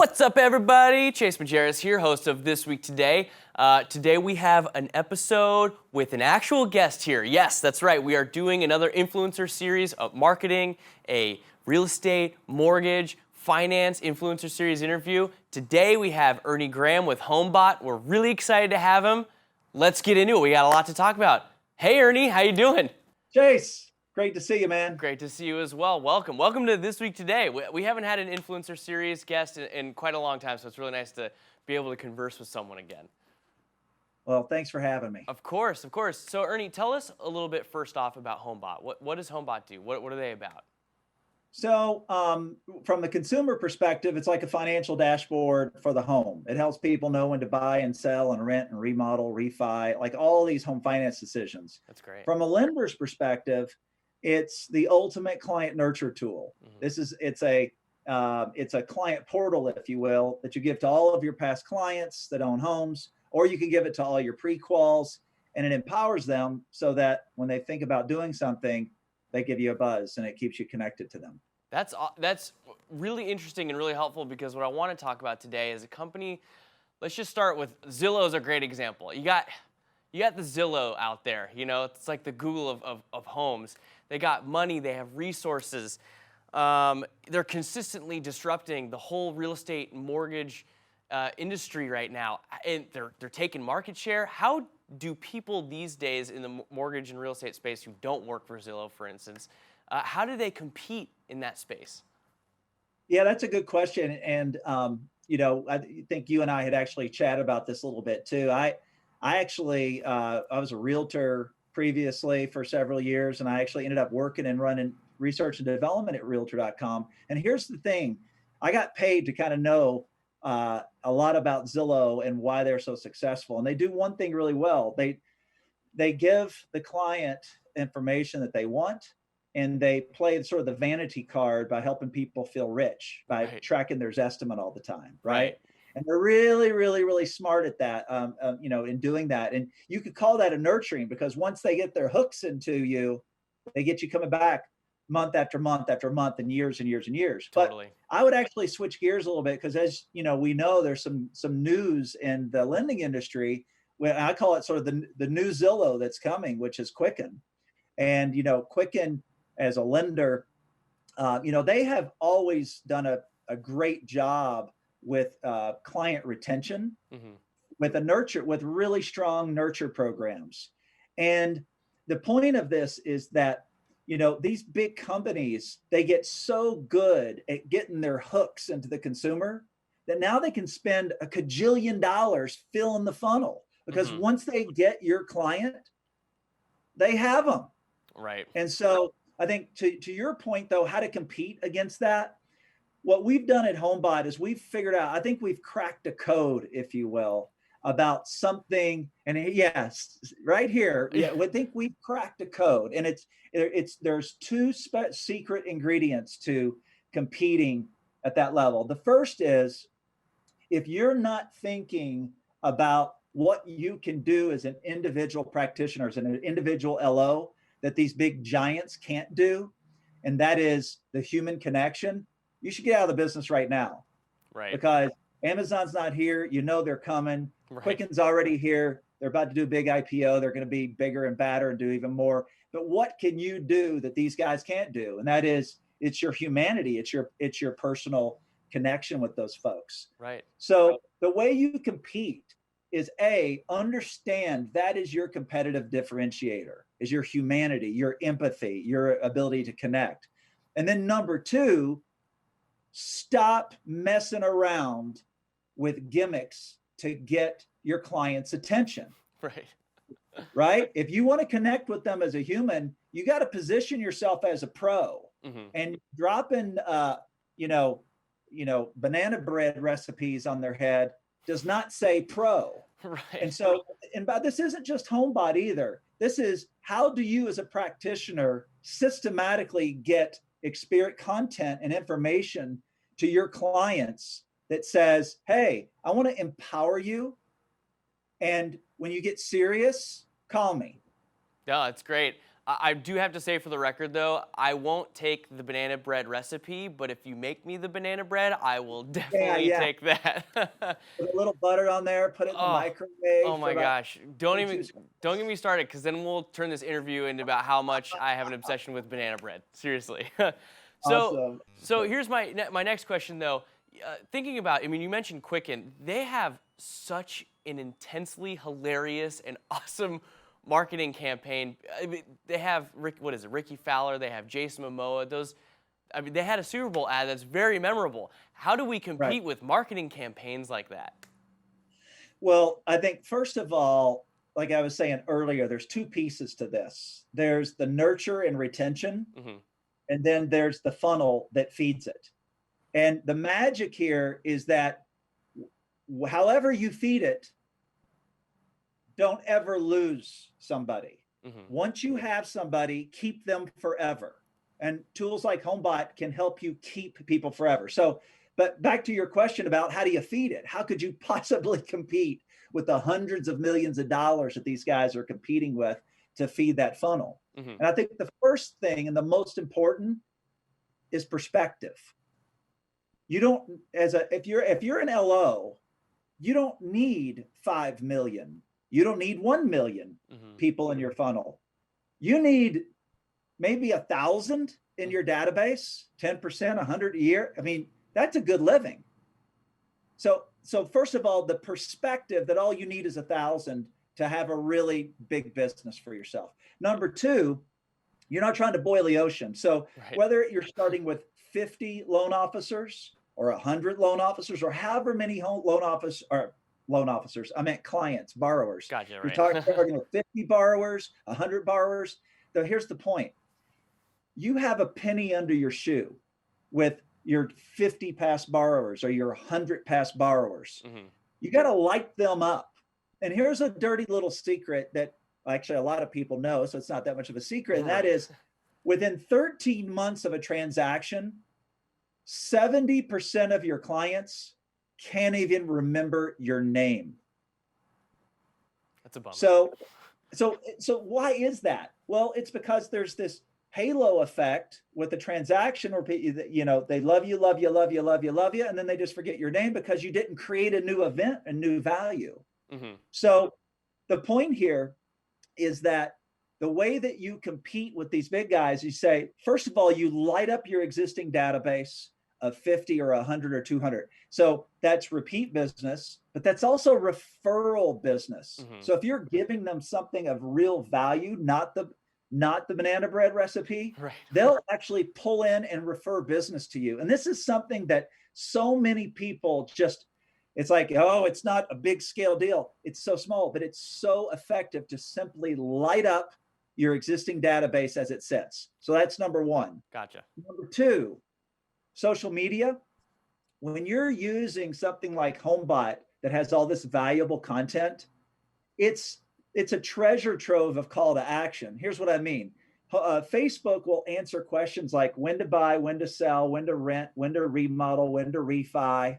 What's up, everybody? Chase Majerus here, host of This Week Today. Today we have an episode with an actual guest here. Yes, that's right. We are doing another influencer series of marketing, a real estate, mortgage, finance influencer series interview. Today we have Ernie Graham with HomeBot. We're really excited to have him. Let's get into it. We got a lot to talk about. Hey, Ernie, how you doing? Chase, great to see you, man. Great to see you as well. Welcome. Welcome to This Week Today. We haven't had an influencer series guest in quite a long time, so it's really nice to be able to converse with someone again. Well, thanks for having me. Of course, of course. So, Ernie, tell us a little bit first off about HomeBot. What does HomeBot do? What are they about? So, from the consumer perspective, it's like a financial dashboard for the home. It helps people know when to buy and sell and rent and remodel, refi, like all these home finance decisions. That's great. From a lender's perspective, it's the ultimate client nurture tool. Mm-hmm. It's a client portal, if you will, that you give to all of your past clients that own homes, or you can give it to all your pre-quals, and it empowers them so that when they think about doing something, they give you a buzz and it keeps you connected to them. That's really interesting and really helpful, because what I want to talk about today is a company. Let's just start with Zillow is a great example. You got the Zillow out there. You know, it's like the Google of homes. They got money. They have resources. They're consistently disrupting the whole real estate and mortgage industry right now, and they're taking market share. How do people these days in the mortgage and real estate space who don't work for Zillow, for instance, how do they compete in that space? Yeah, that's a good question. And, I think you and I had actually chatted about this a little bit too. I was a realtor previously for several years, and I actually ended up working and running research and development at realtor.com. And here's the thing, I got paid to kind of know a lot about Zillow and why they're so successful. And they do one thing really well. They give the client information that they want, and they play sort of the vanity card by helping people feel rich by tracking their estimate all the time, right? And they're really, really, really smart at that, in doing that. And you could call that a nurturing, because once they get their hooks into you, they get you coming back month after month after month and years and years and years. Totally. But I would actually switch gears a little bit, because as you know, we know there's some news in the lending industry. Where I call it sort of the new Zillow that's coming, which is Quicken. And Quicken as a lender, they have always done a great job with client retention, with really strong nurture programs. And the point of this is that these big companies, they get so good at getting their hooks into the consumer that now they can spend $1 kajillion filling the funnel, because once they get your client, they have them. Right. And so I think to your point though, how to compete against that, what we've done at HomeBot is we've figured out, I think we've cracked a code, if you will, about something. And yes, right here, yeah, I think we've cracked a code. And there's two secret ingredients to competing at that level. The first is, if you're not thinking about what you can do as an individual practitioner, as an individual LO, that these big giants can't do, and that is the human connection, you should get out of the business right now. Right. Because Amazon's not here. They're coming. Right. Quicken's already here. They're about to do a big IPO. They're going to be bigger and badder and do even more. But what can you do that these guys can't do? And that is, it's your humanity. It's your personal connection with those folks. Right. So the way you compete is understand that is your competitive differentiator, is your humanity, your empathy, your ability to connect. And then number two, stop messing around with gimmicks to get your client's attention. Right. Right? If you want to connect with them as a human, you got to position yourself as a pro. And dropping banana bread recipes on their head does not say pro. Right. And so, but this isn't just HomeBot either. This is, how do you as a practitioner systematically get experience, content and information to your clients that says, hey, I want to empower you, and when you get serious, call me. Yeah, it's great. I do have to say for the record though, I won't take the banana bread recipe, but if you make me the banana bread, I will Yeah, definitely yeah. take that. Put a little butter on there, put it in the Oh, oh microwave for my about gosh. 22 Don't get seconds. me started because then we'll turn this interview into about how much I have an obsession with banana bread. Seriously. so Awesome. so here's my next question though. Thinking about, I mean, you mentioned Quicken. They have such an intensely hilarious and awesome marketing campaign. I mean, they have what is it, Ricky Fowler? They have Jason Momoa. Those, I mean, they had a Super Bowl ad that's very memorable. How do we Right. compete with marketing campaigns like that? Well, I think first of all, like I was saying earlier, there's two pieces to this. There's the nurture and retention, Hmm. and then there's the funnel that feeds it. And the magic here is that however you feed it, don't ever lose somebody. Hmm. Once you have somebody, keep them forever. And tools like HomeBot can help you keep people forever. So, but back to your question about how do you feed it? How could you possibly compete with the hundreds of millions of dollars that these guys are competing with to feed that funnel? Hmm. And I think the first thing and the most important is perspective. You don't, if you're an LO, you don't need 5 million. You don't need 1 million Hmm. people in your funnel. You need maybe 1,000 in your database, 10%, 100 a year. I mean, that's a good living. So first of all, the perspective that all you need is 1,000 to have a really big business for yourself. Number two, you're not trying to boil the ocean. So Right. whether you're starting with 50 loan officers or 100 loan officers or however many loan officers, I meant clients, borrowers. Gotcha. You're Right. starting with 50 borrowers, 100 borrowers. So here's the point. You have a penny under your shoe with your 50 past borrowers or your 100 past borrowers. Hmm. You got to light them up. And here's a dirty little secret that actually a lot of people know, so it's not that much of a secret. And that Right. is within 13 months of a transaction, 70% of your clients can't even remember your name. That's a bummer. So why is that? Well, it's because there's this halo effect with the transaction where they love you, love you, love you, love you, love you, and then they just forget your name because you didn't create a new event, a new value. Hmm. So the point here is that the way that you compete with these big guys, you say, first of all, you light up your existing database of 50 or 100 or 200. So that's repeat business, but that's also referral business. Hmm. So if you're giving them something of real value, not the banana bread recipe, Right. they'll actually pull in and refer business to you. And this is something that so many people just, it's like, oh, it's not a big scale deal. It's so small, but it's so effective to simply light up your existing database as it sits. So that's number one. Gotcha. Number two, social media. When you're using something like HomeBot that has all this valuable content, it's a treasure trove of call to action. Here's what I mean. Facebook will answer questions like when to buy, when to sell, when to rent, when to remodel, when to refi.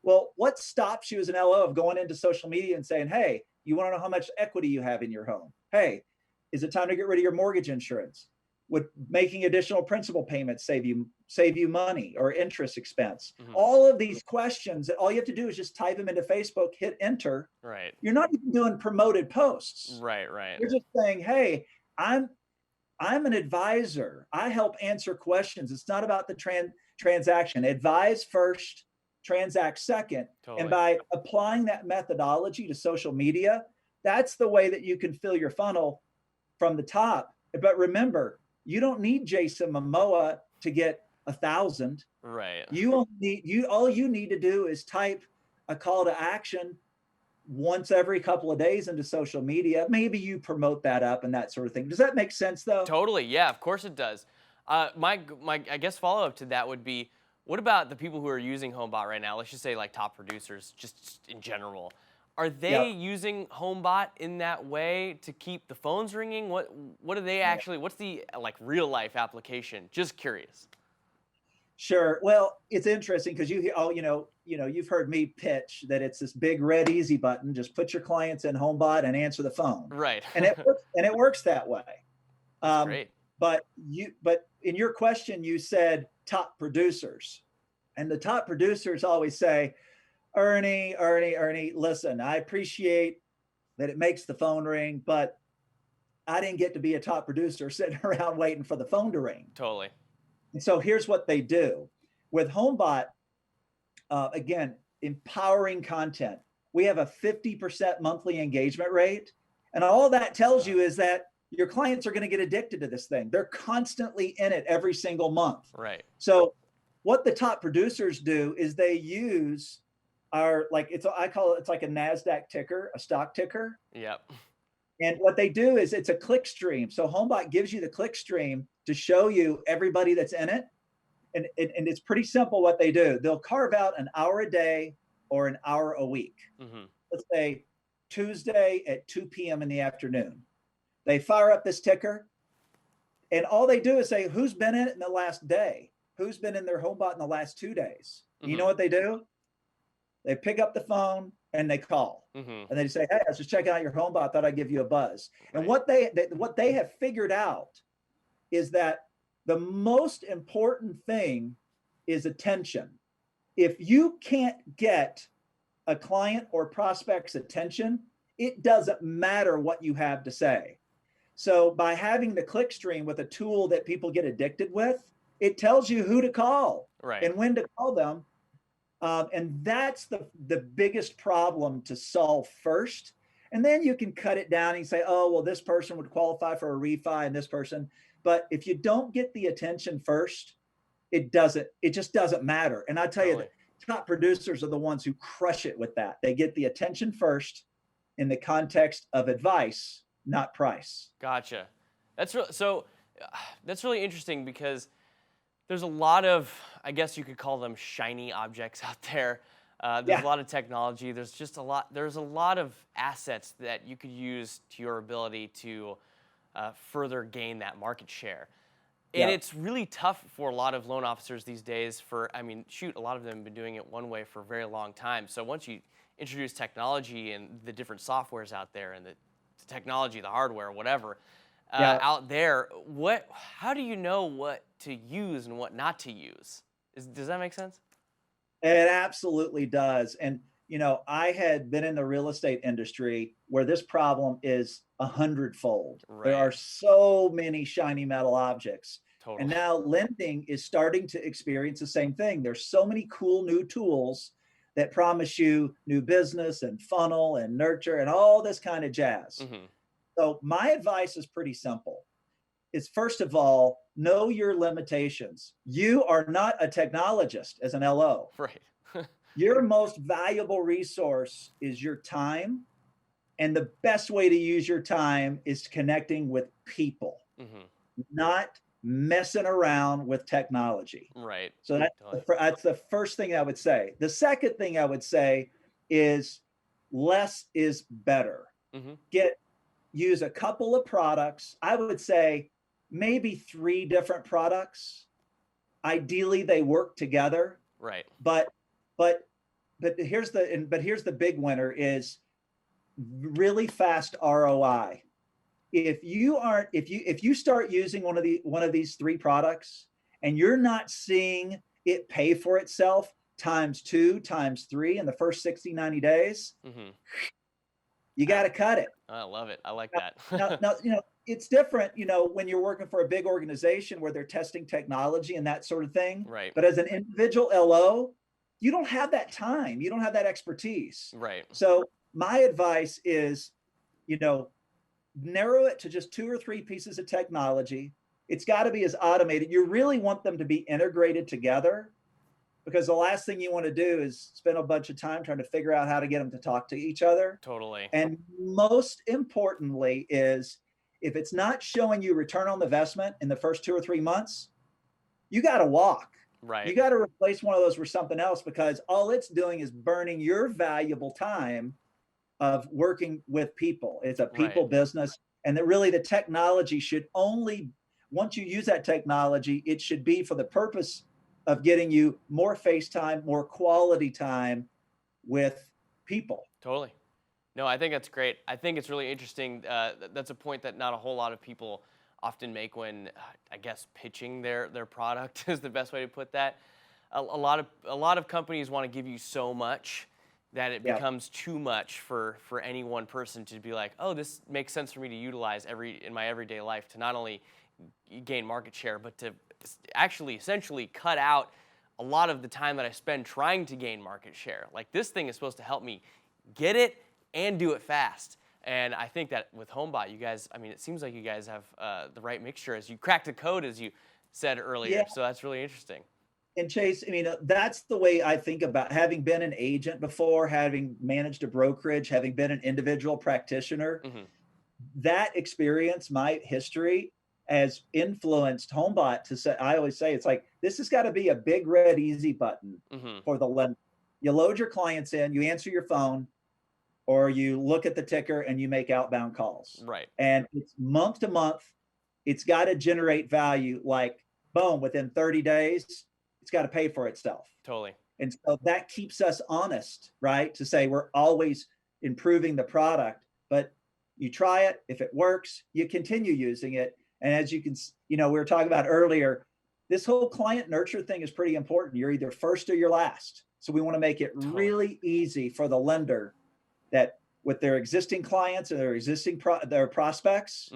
Well, what stops you as an LO of going into social media and saying, hey, you want to know how much equity you have in your home? Hey, is it time to get rid of your mortgage insurance? Would making additional principal payments save you money or interest expense? Hmm. All of these questions, all you have to do is just type them into Facebook, hit enter. Right. You're not even doing promoted posts. Right. Right. You're just saying, hey, I'm an advisor. I help answer questions. It's not about the transaction. Advise first, transact second. And Totally. by applying that methodology to social media, that's the way that you can fill your funnel from the top. But remember, you don't need Jason Momoa to get 1,000. Right. All you need to do is type a call to action once every couple of days into social media. Maybe you promote that up and that sort of thing. Does that make sense though? Totally. Yeah. Of course it does. My I guess follow up to that would be, what about the people who are using HomeBot right now? Let's just say like top producers, just in general. Are they Yep. using HomeBot in that way to keep the phones ringing? What do they actually? What's the like real life application? Just curious. Sure. Well, it's interesting because you've heard me pitch that it's this big red easy button. Just put your clients in HomeBot and answer the phone, Right. and it works that way. That's Um, great. but in your question, you said top producers, and the top producers always say, Ernie, listen, I appreciate that it makes the phone ring, but I didn't get to be a top producer sitting around waiting for the phone to ring. Totally. And so here's what they do with HomeBot. Again, empowering content. We have a 50% monthly engagement rate. And all that tells you is that your clients are going to get addicted to this thing. They're constantly in it every single month. Right. So what the top producers do is they use I call it, it's like a NASDAQ ticker, a stock ticker. Yep. And what they do is it's a click stream. So HomeBot gives you the click stream to show you everybody that's in it. And it's pretty simple what they do. They'll carve out an hour a day or an hour a week. Mm-hmm. Let's say Tuesday at 2 p.m. in the afternoon. They fire up this ticker, and all they do is say, who's been in it in the last day? Who's been in their HomeBot in the last 2 days? Mm-hmm. You know what they do? They pick up the phone and they call. Mm-hmm. And they say, hey, I was just checking out your HomeBot. Thought I'd give you a buzz. Right. And what they have figured out is that the most important thing is attention. If you can't get a client or prospect's attention, it doesn't matter what you have to say. So by having the click stream with a tool that people get addicted with, it tells you who to call and when to call them. And that's the biggest problem to solve first. And then you can cut it down and say, oh, well, this person would qualify for a refi and this person. But if you don't get the attention first, it just doesn't matter. And I tell you, the top producers are the ones who crush it with that. They get the attention first in the context of advice, not price. Gotcha. That's really interesting because there's a lot of, I guess you could call them shiny objects out there. There's a lot of technology. There's a lot of assets that you could use to your ability to further gain that market share. And it's really tough for a lot of loan officers these days a lot of them have been doing it one way for a very long time. So once you introduce technology and the different softwares out there and the technology, the hardware, whatever, out there, how do you know what to use and what not to use? Does that make sense? It absolutely does. And, I had been in the real estate industry where this problem is 100-fold. Right. There are so many shiny metal objects. Totally. And now lending is starting to experience the same thing. There's so many cool new tools that promise you new business and funnel and nurture and all this kind of jazz. Mm-hmm. So my advice is pretty simple. Is first of all, know your limitations. You are not a technologist as an LO. Right. Your most valuable resource is your time. And the best way to use your time is connecting with people, not messing around with technology. Right. So that's the first thing I would say. The second thing I would say is less is better. Mm-hmm. Use a couple of products. I would say maybe 3 different products. Ideally, they work together. Right. But here's the big winner is really fast ROI. If you start using one of these 3 products and you're not seeing it pay for itself times 2, times 3 in the first 60, 90 days, you got to cut it. I love it. I like that. now, it's different, when you're working for a big organization where they're testing technology and that sort of thing. Right. But as an individual LO, you don't have that time. You don't have that expertise. Right. So my advice is, narrow it to just 2 or 3 pieces of technology. It's got to be as automated. You really want them to be integrated together, because the last thing you want to do is spend a bunch of time trying to figure out how to get them to talk to each other. Totally. And most importantly is, if it's not showing you return on the investment in the first 2 or 3 months, you got to walk. Right. You got to replace one of those with something else, because all it's doing is burning your valuable time of working with people. It's a people business. And that really the technology should only, once you use that technology, it should be for the purpose of getting you more face time, more quality time with people. Totally. No, I think that's great. I think it's really interesting. That's a point that not a whole lot of people often make when, I guess, pitching their product is the best way to put that. A lot of companies want to give you so much that it becomes too much for any one person to be like, oh, this makes sense for me to utilize in my everyday life to not only gain market share, but to actually essentially cut out a lot of the time that I spend trying to gain market share. Like, this thing is supposed to help me get it and do it fast. And I think that with HomeBot, you guys, I mean, it seems like you guys have the right mixture as you cracked the code, as you said earlier. Yeah. So that's really interesting. And Chase, I mean, that's the way I think about having been an agent before, having managed a brokerage, having been an individual practitioner. That experience, my history, has influenced HomeBot to say, I always say, it's like, this has got to be a big red easy button for the lender. You load your clients in, you answer your phone, or you look at the ticker and you make outbound calls. Right. And it's month to month. It's got to generate value, like, boom, within 30 days, it's got to pay for itself. Totally. And so that keeps us honest, right? To say we're always improving the product, but you try it. If it works, you continue using it. And as you can, we were talking about earlier, this whole client nurture thing is pretty important. You're either first or you're last. So we want to make it really easy for the lender that with their existing clients and their existing their prospects,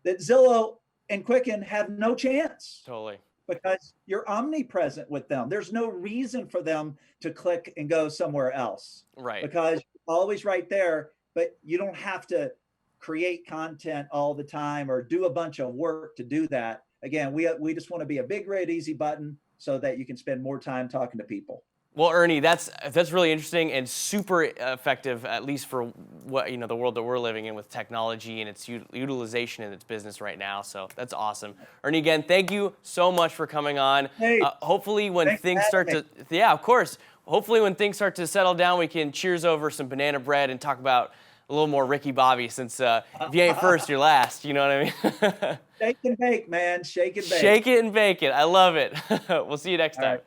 that Zillow and Quicken have no chance. Totally. Because you're omnipresent with them. There's no reason for them to click and go somewhere else. Right. Because you're always right there, but you don't have to create content all the time or do a bunch of work to do that. Again, we just want to be a big red easy button so that you can spend more time talking to people. Well, Ernie, that's really interesting and super effective, at least for what the world that we're living in with technology and its utilization in its business right now. So that's awesome, Ernie. Again, thank you so much for coming on. Hey, hopefully, when things start to, of course. Hopefully, when things start to settle down, we can cheers over some banana bread and talk about a little more Ricky Bobby. Since if you ain't first, you're last. You know what I mean? Shake and bake, man. Shake and bake. Shake it and bake it. I love it. We'll see you next time.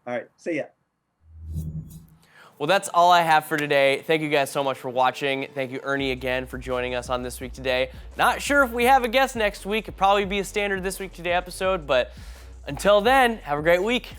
All right. See ya. Well, that's all I have for today. Thank you guys so much for watching. Thank you, Ernie, again for joining us on This Week Today. Not sure if we have a guest next week. It'll probably be a standard This Week Today episode, but until then, have a great week.